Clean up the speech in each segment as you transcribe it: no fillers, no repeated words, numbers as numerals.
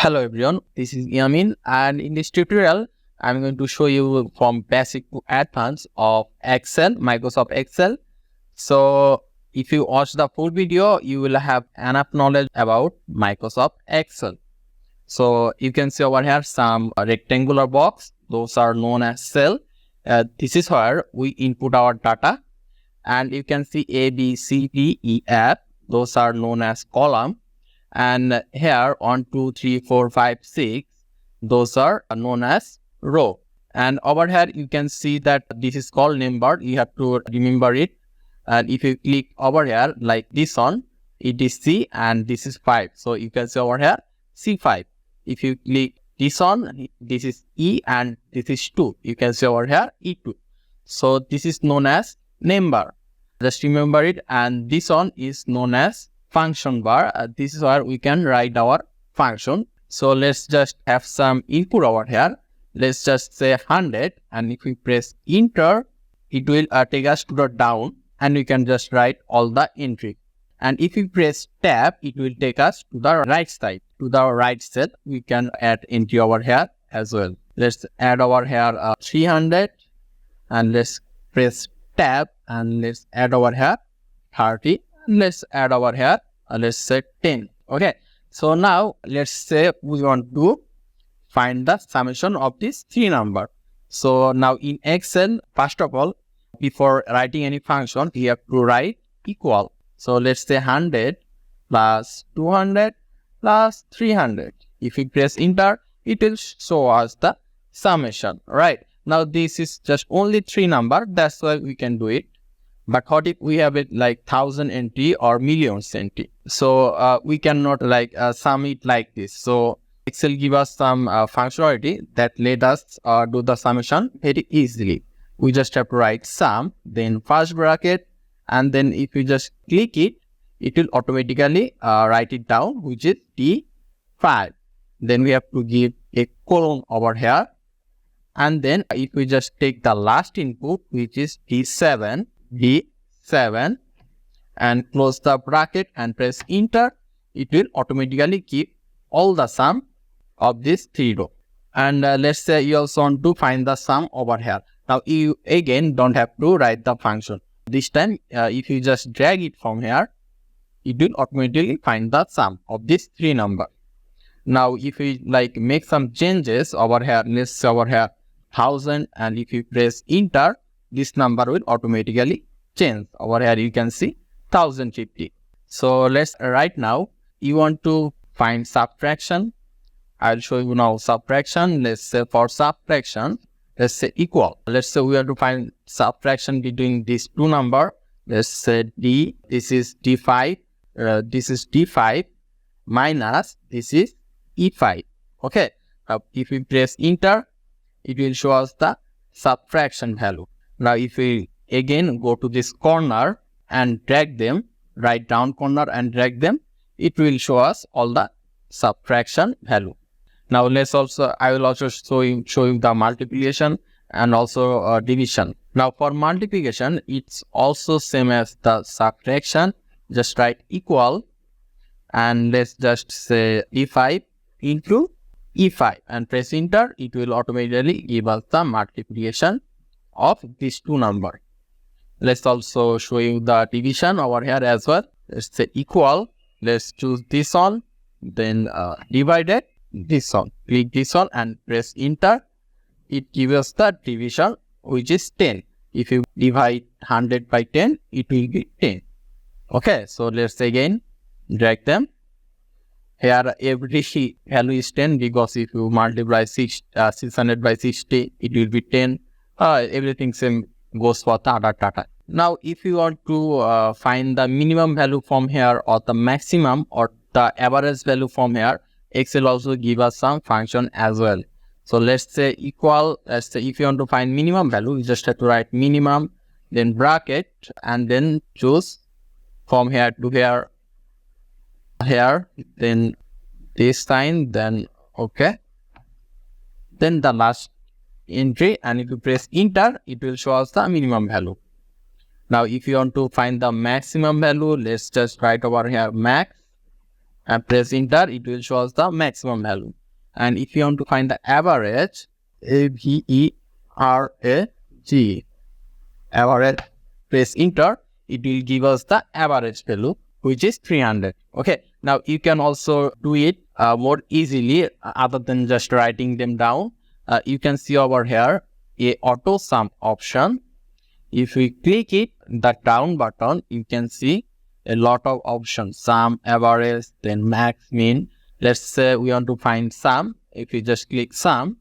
Hello everyone, this is Yamin, and in this tutorial I'm going to show you from basic to advanced of Excel, Microsoft Excel. So if you watch the full video, you will have enough knowledge about Microsoft Excel. So you can see over here some rectangular box, those are known as cell. This is where we input our data, and you can see A, B, C, D, E, F, those are known as column. And here 1, 2, 3, 4, 5, 6, those are known as row. And over here you can see that this is called name bar. You have to remember it. And if you click over here like this one, it is C and this is 5. So you can see over here C5. If you click this one, this is E and this is 2. You can see over here E2. So this is known as name bar. Just remember it. And this one is known as function bar. This is where we can write our function. So let's just have some input over here. Let's just say 100, and if we press enter, it will take us to the down, and we can just write all the entry. And if we press tab, it will take us to the right side. To the right side, we can add entry over here as well. Let's add over here 300, and let's press tab, and let's add over here 30. Let's add over here, let's say 10. Okay, so now let's say we want to find the summation of this three number. So now in Excel, first of all, before writing any function, we have to write equal. So let's say 100 plus 200 plus 300. If we press enter, it will show us the summation, right? Now this is just only three number, that's why we can do it. But what if we have it like 1000 entry or millions entry? So we cannot like sum it like this. So Excel give us some functionality that let us do the summation very easily. We just have to write sum, then first bracket, and then if we just click it, it will automatically write it down, which is T5. Then we have to give a colon over here. And then if we just take the last input, which is T7, D7, and close the bracket and press enter, it will automatically keep all the sum of this three row. And let's say you also want to find the sum over here. Now you again don't have to write the function. This time if you just drag it from here, it will automatically find the sum of this three number. Now if we like make some changes over here, let's say over here 1000, and if you press enter, this number will automatically change. Over here you can see 1050. So let's right now you want to find subtraction. I'll show you now subtraction. Let's say for subtraction, let's say equal. Let's say we have to find subtraction between these two number. Let's say D, this is D5, this is D5 minus this is E5. Okay, now if we press enter, it will show us the subtraction value. Now if we again go to this corner and drag them, right down corner and drag them, it will show us all the subtraction value. Now let's also, I will also show you the multiplication and also division. Now for multiplication, it's also same as the subtraction. Just write equal, and let's just say E5 into E5 and press enter. It will automatically give us the multiplication of these two numbers. Let's also show you the division over here as well. Let's say equal. Let's choose this one, then divided this one. Click this one and press enter. It gives us the division, which is 10. If you divide 100 by 10, it will be 10. Okay, so let's again drag them. Here every value is 10 because if you multiply 600 by 60, it will be 10. Everything same goes for the other data. Now if you want to find the minimum value from here or the maximum or the average value from here, Excel also give us some function as well. So let's say equal, let's say if you want to find minimum value, you just have to write minimum, then bracket, and then choose from here to here, then this sign, then okay, then the last entry, and if you press enter, it will show us the minimum value. Now if you want to find the maximum value, let's just write over here max, and press enter, it will show us the maximum value. And if you want to find the average, AVERAG, average, press enter, it will give us the average value, which is 300. Okay, now you can also do it more easily other than just writing them down. You can see over here a auto sum option. If we click it, the down button, you can see a lot of options: sum, average, then max, min. Let's say we want to find sum. If we just click sum,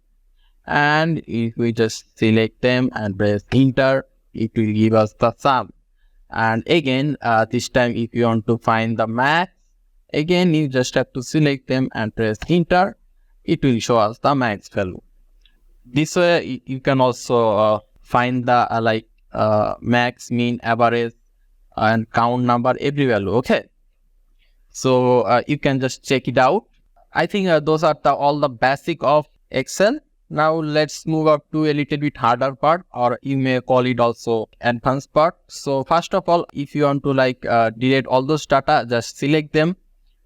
and if we just select them and press enter, it will give us the sum. And again, this time if you want to find the max, again you just have to select them and press enter. It will show us the max value. This way you can also find the max, min, average, and count number, every value. Okay, so you can just check it out. I think those are all the basic of Excel. Now let's move up to a little bit harder part, or you may call it also advanced part. So first of all, if you want to delete all those data, just select them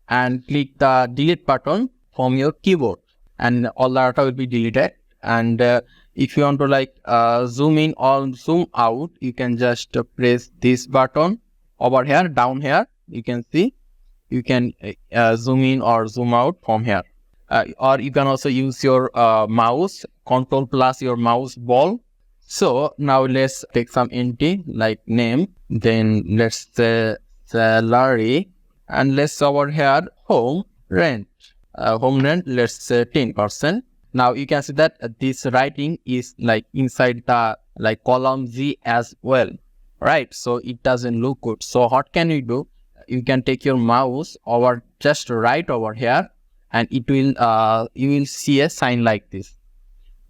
and click the delete button from your keyboard, and all the data will be deleted. And if you want to zoom in or zoom out, you can just press this button over here, down here. You can see you can zoom in or zoom out from here. Or you can also use your mouse, Control plus your mouse ball. So now let's take some entry like name, then let's say salary, and let's over here home rent. Home rent, let's say 10%. Now you can see that this writing is inside the column Z as well, right? So it doesn't look good. So what can you do? You can take your mouse over just right over here, and it will you will see a sign like this.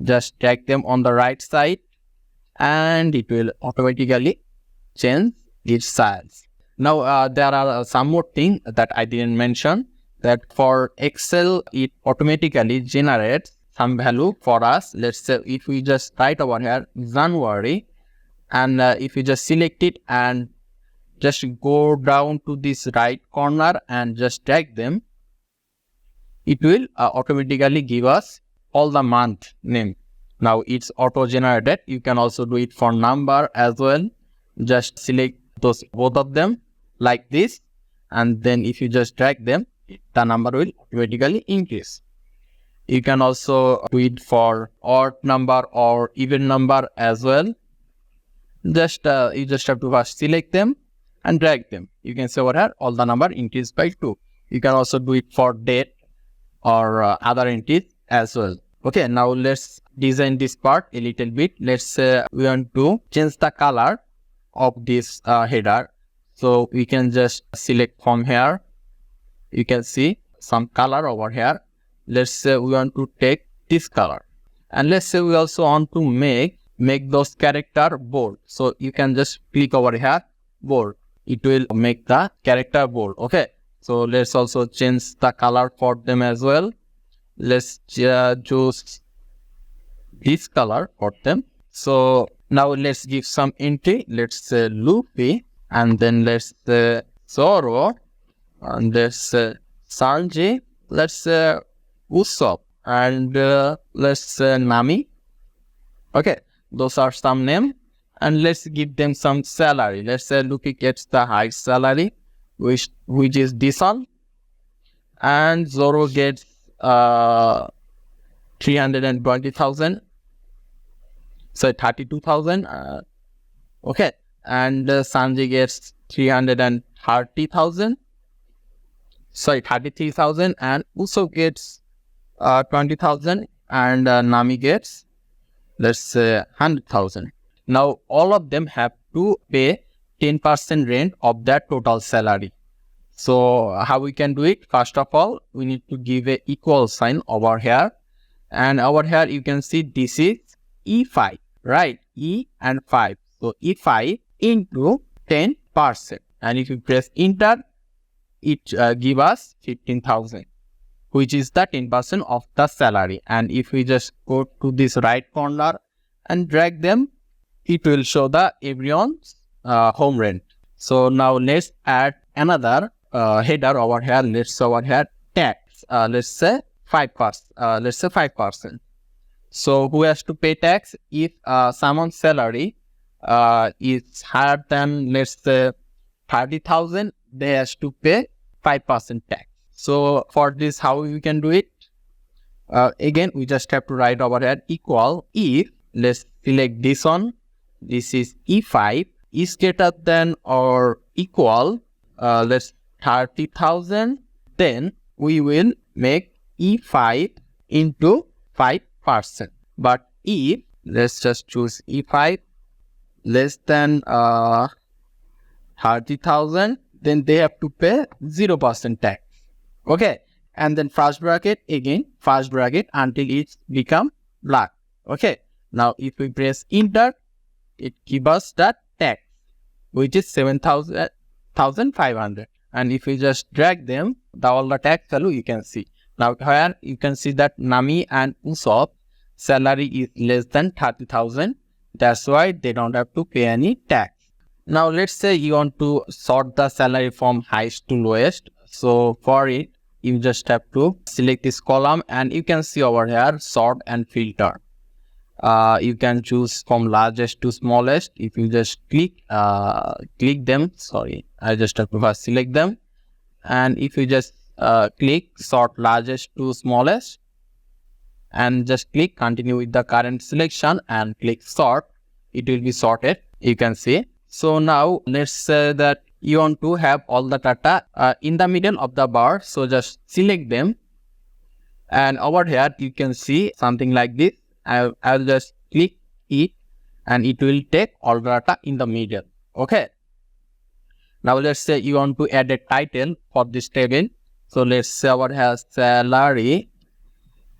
Just drag them on the right side, and it will automatically change its size. Now there are some more things that I didn't mention, that for Excel it automatically generates some value for us. Let's say if we just write over here January, and if we just select it and just go down to this right corner and just drag them, it will automatically give us all the month name. Now it's auto generated. You can also do it for number as well. Just select those both of them like this, and then if you just drag them, the number will automatically increase. You can also do it for odd number or even number as well. Just you just have to first select them and drag them. You can see over here all the number increased by 2. You can also do it for date or other entities as well. Okay, now let's design this part a little bit. Let's say we want to change the color of this header. So we can just select from here. You can see some color over here. Let's say we want to take this color, and let's say we also want to make those character bold. So you can just click over here, bold. It will make the character bold. Okay, so let's also change the color for them as well. Let's choose this color for them. So now let's give some entry. Let's say Luffy, and then let's say Zoro, and let's say Sanji. Let's say Usopp, and let's say Nami. Okay, those are some names, and let's give them some salary. Let's say Luffy gets the high salary, which is this one, and Zoro gets 320,000. So 32,000. Okay, and Sanji gets 330,000. Sorry, 33,000, and Usopp gets 20,000, and Nami gets, let's say, 100,000. Now all of them have to pay 10% rent of their total salary. So how we can do it? First of all, we need to give a equal sign over here, and over here you can see this is E5, right? E and 5. So E5 into 10%, and if you press enter, it give us 15,000, which is the 10% of the salary. And if we just go to this right corner and drag them, it will show the everyone's home rent. So now let's add another header over here. Let's say over here tax. Let's say 5%. Let's say 5%. So who has to pay tax? If someone's salary is higher than, let's say, 30,000, they has to pay 5% tax. So for this, how we can do it? Again, we just have to write over here equal if, let's select this one. This is E5 is greater than or equal, let's 30,000. Then we will make E5 into 5%. But if, let's just choose E5 less than 30,000, then they have to pay 0% tax. Okay, and then first bracket, again first bracket until it become black. Okay, now if we press enter, it gives us that tax, which is 7,500. And if we just drag them, all the tax value you can see. Now here you can see that Nami and Usop salary is less than 30,000. That's why they don't have to pay any tax. Now let's say you want to sort the salary from highest to lowest. So for it, you just have to select this column, and you can see over here sort and filter. You can choose from largest to smallest. If you just click them, sorry, I just have to first select them, and if you just click sort largest to smallest and just click continue with the current selection and click sort, it will be sorted, you can see. So now let's say that you want to have all the data in the middle of the bar, so just select them, and over here you can see something like this. I'll just click it and it will take all data in the middle. Okay, now let's say you want to add a title for this table. So let's say over here salary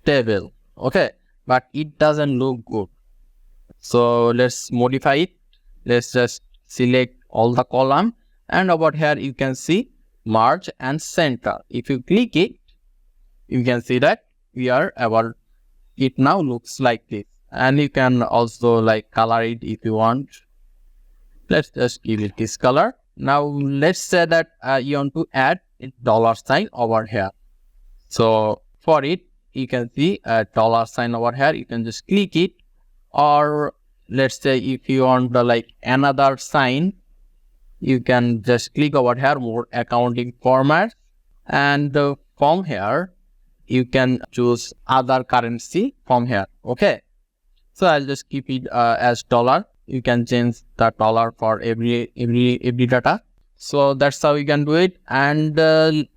table. Okay, but it doesn't look good, so let's modify it. Let's just select all the column, and over here you can see merge and center. If you click it, you can see that we are about, it now looks like this. And you can also like color it if you want. Let's just give it this color. Now let's say that you want to add a $sign over here. So for it, you can see a $sign over here. You can just click it, or let's say if you want like another sign, you can just click over here more accounting format, and from here you can choose other currency from here. Okay, so I'll just keep it as dollar. You can change the dollar for every data. So that's how you can do it. And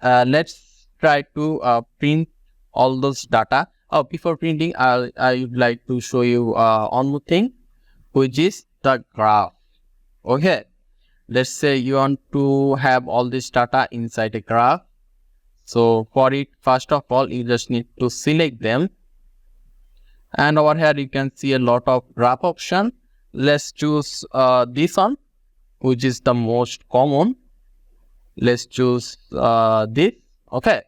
let's try to print all those data. Before printing, I would like to show you one more thing, which is the graph. Okay, let's say you want to have all this data inside a graph. So for it, first of all, you just need to select them, and over here you can see a lot of graph option. Let's choose this one, which is the most common. Let's choose this. Okay,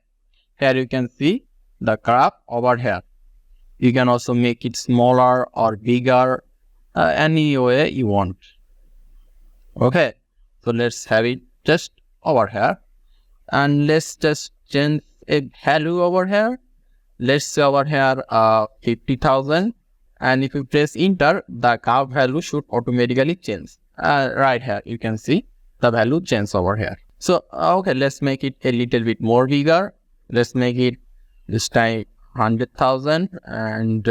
here you can see the graph over here. You can also make it smaller or bigger, any way you want. Okay, so let's have it just over here, and let's just change a value over here. Let's say over here 50,000, and if you press enter, the graph value should automatically change. Right here you can see the value change over here. So okay, let's make it a little bit more bigger. Let's make it this time 100,000, and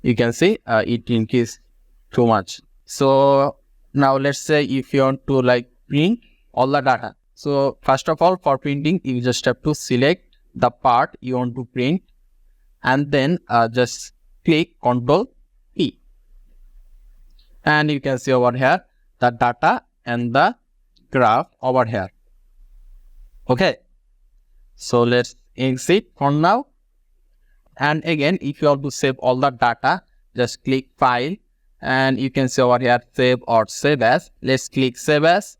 you can see it increased too much. So now let's say if you want to like print all the data. So first of all, for printing, you just have to select the part you want to print, and then just click Ctrl P, and you can see over here the data and the graph over here. Okay, so let's exit for now. And again, if you want to save all the data, just click File, and you can see over here Save or Save As. Let's click Save As,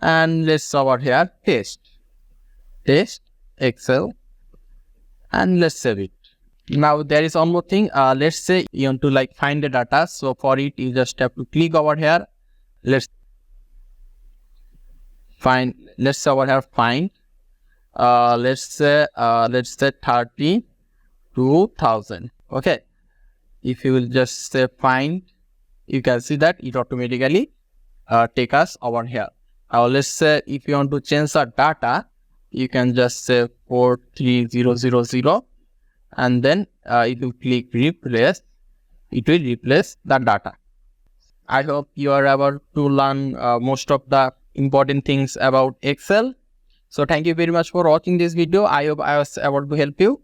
and let's over here Paste Excel, and let's save it. Now there is one more thing. Let's say you want to like find the data. So for it, you just have to click over here. Let's find, let's say over here find, let's say 32,000. Okay, if you will just say find, you can see that it automatically take us over here. Let's say if you want to change the data, you can just say 43000, and then if you click replace, it will replace the data. I hope you are able to learn most of the important things about Excel. So thank you very much for watching this video. I hope I was able to help you.